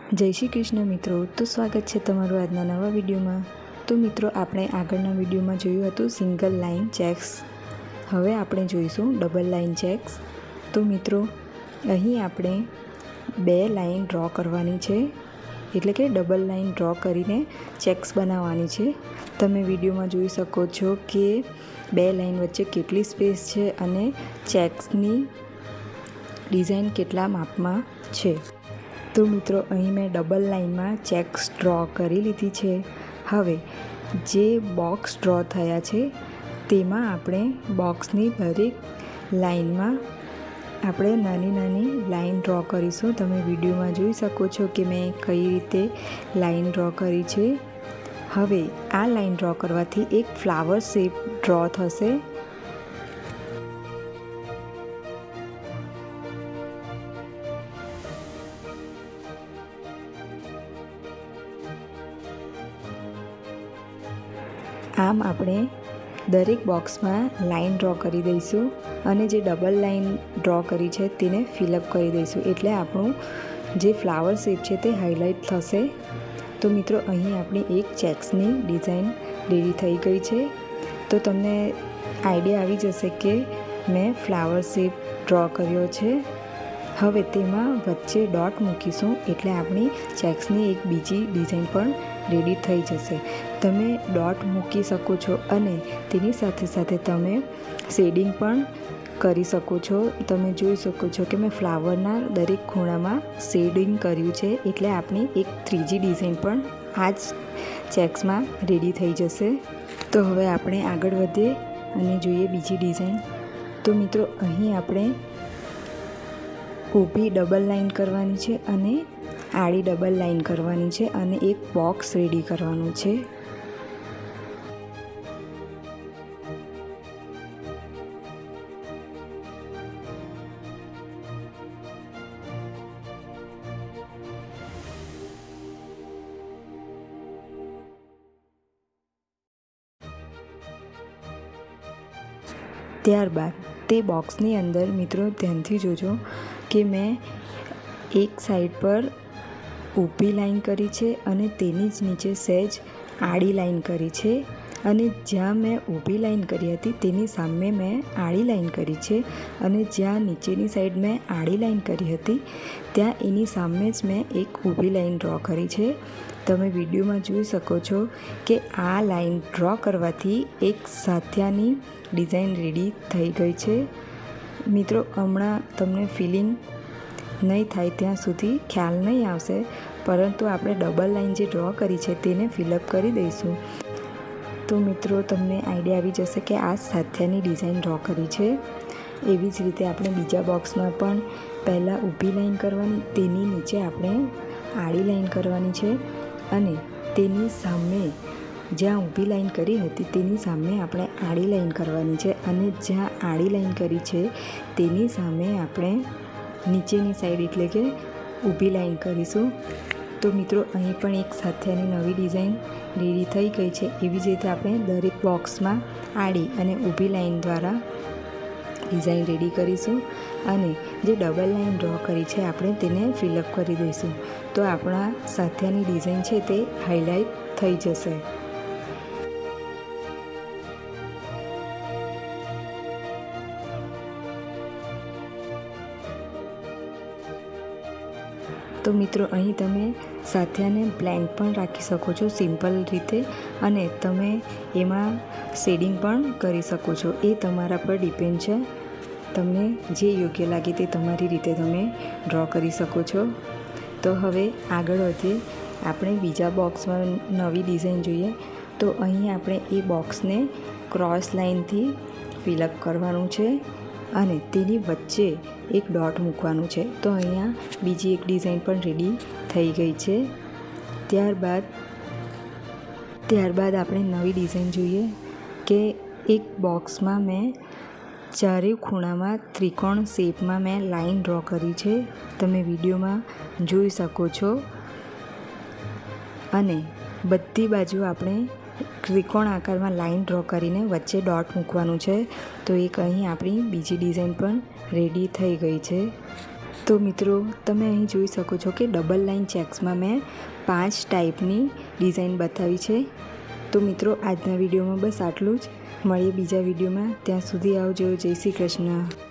જય શ્રી કૃષ્ણ મિત્રો, તો સ્વાગત છે તમારું આજના નવા વિડીયોમાં। તો મિત્રો, આપણે આગળના વિડીયોમાં જોયું હતું સિંગલ લાઇન ચેક્સ। હવે આપણે જોઈશું ડબલ લાઇન ચેક્સ। તો મિત્રો, અહીં આપણે 2 લાઇન ડ્રો કરવાની છે, એટલે કે ડબલ લાઇન ડ્રો કરીને ચેક્સ બનાવવાની છે। તમે વિડીયોમાં જોઈ શકો છો કે 2 લાઇન વચ્ચે કેટલી સ્પેસ છે અને ચેક્સની ડિઝાઇન કેટલા માપમાં છે। તો મિત્રો, અહીં મેં ડબલ લાઇનમાં ચેક્સ ડ્રો કરી લીધી છે। હવે જે બોક્સ ડ્રો થયા છે તેમાં આપણે બોક્સની દરેક લાઇનમાં આપણે નાની નાની લાઇન ડ્રો કરીશું। તમે વિડીયોમાં જોઈ શકો છો કે મેં કઈ રીતે લાઇન ડ્રો કરી છે। હવે આ લાઇન ડ્રો કરવાથી એક ફ્લાવર શેપ ડ્રો થશે। આમ આપણે દરેક બોક્સમાં લાઇન ડ્રો કરી દઈશું અને જે ડબલ લાઇન ડ્રો કરી છે તેને ફિલઅપ કરી દઈશું, એટલે આપણું જે ફ્લાવર શેપ છે તે હાઇલાઇટ થશે। તો મિત્રો, અહીં આપણી એક ચેક્સની ડિઝાઇન રેડી થઈ ગઈ છે। તો તમને આઈડિયા આવી જશે કે મેં ફ્લાવર શેપ ડ્રો કર્યો છે। હવે તેમાં વચ્ચે ડોટ મૂકીશું, એટલે આપણી ચેક્સની એક બીજી ડિઝાઇન પણ રેડી થઈ જશે। તમે ડોટ મૂકી શકો છો અને તેની સાથે સાથે તમે શેડિંગ પણ કરી શકો છો। તમે જોઈ શકો છો કે મેં ફ્લાવરના દરેક ખૂણામાં શેડિંગ કર્યું છે, એટલે આપણી એક 3G ડિઝાઇન પણ આ જ ચેક્સમાં રેડી થઈ જશે। તો હવે આપણે આગળ વધીએ અને જોઈએ બીજી ડિઝાઇન। તો મિત્રો, અહીં આપણે ઊભી ડબલ લાઇન કરવાની છે અને આડી ડબલ લાઇન કરવાની છે અને એક બોક્સ રેડી કરવાનું છે। ત્યારબાદ તે બોક્સની અંદર મિત્રો ધ્યાનથી જોજો કે મેં એક સાઈડ પર ઊભી લાઈન કરી છે અને તેની જ નીચે સહેજ આડી લાઈન કરી છે, અને જ્યાં મેં ઊભી લાઈન કરી હતી તેની સામે મેં આડી લાઈન કરી છે, અને જ્યાં નીચેની સાઈડ મેં આડી લાઈન કરી હતી ત્યાં એની સામે જ મેં એક ઊભી લાઈન ડ્રો કરી છે। તમે વિડીયોમાં જોઈ શકો છો કે આ લાઈન ડ્રો કરવાથી એક સાથિયાની ડિઝાઇન રેડી થઈ ગઈ છે। મિત્રો, હમણાં તમને ફિલિંગ નહીં થાય ત્યાં સુધી ખ્યાલ નહીં આવશે, પરંતુ આપણે ડબલ લાઇન જે ડ્રો કરી છે તેને ફિલઅપ કરી દઈશું। તો મિત્રો, તમને આઈડિયા આવી જશે કે આ સાથિયાની ડિઝાઇન ડ્રો કરી છે। એવી જ રીતે આપણે બીજા બોક્સમાં પણ પહેલાં ઊભી લાઇન કરવાની, તેની નીચે આપણે આડી લાઇન કરવાની છે, અને તેની સામે જ્યાં ઊભી લાઇન કરી હતી તેની સામે આપણે આડી લાઇન કરવાની છે, અને જ્યાં આડી લાઇન કરી છે તેની સામે આપણે નીચેની સાઈડ એટલે કે ઊભી લાઇન કરીશું। તો મિત્રો, અહીં પણ એક સાથિયાની નવી ડિઝાઇન રેડી થઈ ગઈ છે। એવી જ રીતે આપણે દરેક બોક્સમાં આડી અને ઊભી લાઇન દ્વારા ડિઝાઇન રેડી કરીશું, અને જે ડબલ લાઇન ડ્રો કરી છે આપણે તેને ફિલઅપ કરી દઈશું। તો આપણા સાથિયાની ડિઝાઇન છે તે હાઇલાઇટ થઈ જશે। તો મિત્રો, અહીં તમે સાથિયાને બ્લેન્ક પણ રાખી શકો છો સિમ્પલ રીતે, અને તમે એમાં શેડિંગ પણ કરી શકો છો। એ તમારા પર ડિપેન્ડ છે, તમને જે યોગ્ય લાગે તે તમારી રીતે તમે ડ્રો કરી શકો છો। તો હવે આગળ વધીએ, આપણે બીજા બોક્સમાં નવી ડિઝાઇન જોઈએ। તો અહીં આપણે એ બોક્સને ક્રોસ લાઇનથી ફિલઅપ કરવાનું છે અને તેની વચ્ચે એક ડોટ મૂકવાનું છે। તો અહીંયા બીજી એક ડિઝાઇન પણ રેડી થઈ ગઈ છે। ત્યારબાદ આપણે નવી ડિઝાઇન જોઈએ કે એક બોક્સમાં મેં ચારેય ખૂણામાં ત્રિકોણ શેપમાં મેં લાઇન ડ્રો કરી છે। તમે વિડીયોમાં જોઈ શકો છો, અને બધી બાજુ આપણે ત્રિકોણ આકારમાં લાઇન ડ્રો કરીને વચ્ચે ડોટ મૂકવાનું છે। તો એક અહીં આપણી બીજી ડિઝાઇન પણ રેડી થઈ ગઈ છે। તો મિત્રો તમે અહીં જોઈ શકો છો કે ડબલ લાઇન ચેક્સમાં મેં 5 ટાઈપની ડિઝાઇન બતાવી છે. તો મિત્રો આજના વિડીયોમાં બસ આટલું જ. મળીએ બીજા વિડીયોમાં. ત્યાં સુધી આવજો. જય શ્રી કૃષ્ણ.